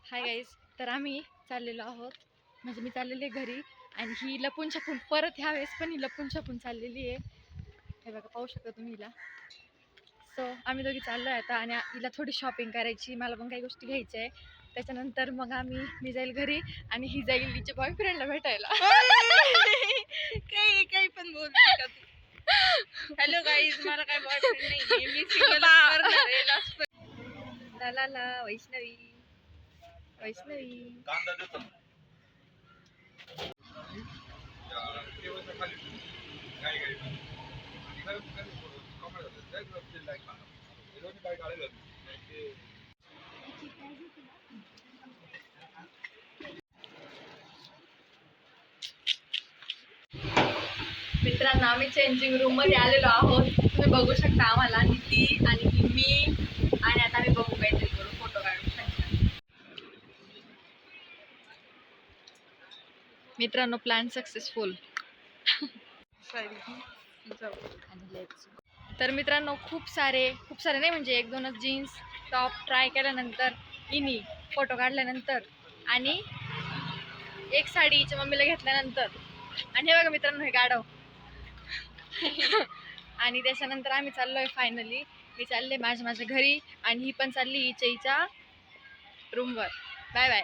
Hi guys, तर आम्ही चाललेलो आहोत, म्हणजे मी चाललेली आहे घरी आणि ही लपून छपून परत ह्या वेळेस पण ही लपून छपून चाललेली आहे. हे बघा, पाहू शकता तुम्ही हिला. सो आम्ही दोघी चाललो आहे आता आणि हिला थोडी शॉपिंग करायची, मला पण काही गोष्टी घ्यायच्या आहे. त्याच्यानंतर मग मी जाईल घरी आणि ही जाईल तिच्या बॉयफ्रेंडला भेटायला. काही पण बोलते का तू? हॅलो गाईज, मला काय बॉयफ्रेंड नाहीये, मी सिंगल करणार आहे लास्ट. ला ला ला वैष्णवी वैष्णवी मित्रांनो, आम्ही चेंजिंग रूम मध्ये आलेलो आहोत. तुम्ही बघू शकता आम्हाला, नीती आणि मी. आणि आता आम्ही बघू काहीतरी करू, फोटो काढू शकता. मित्रांनो, प्लॅन सक्सेसफुल. तर मित्रांनो, खूप सारे नाही म्हणजे 1-2च जीन्स टॉप ट्राय केल्यानंतर, इनी फोटो काढल्यानंतर आणि एक साडी हिच्या मम्मीला घेतल्यानंतर, आणि हे बघा मित्रांनो, हे गाढव. आणि त्याच्यानंतर आम्ही चाललोय फायनली. मी चालले माझ्या घरी आणि ही पण चालली हिच्या रूमवर. Bye bye.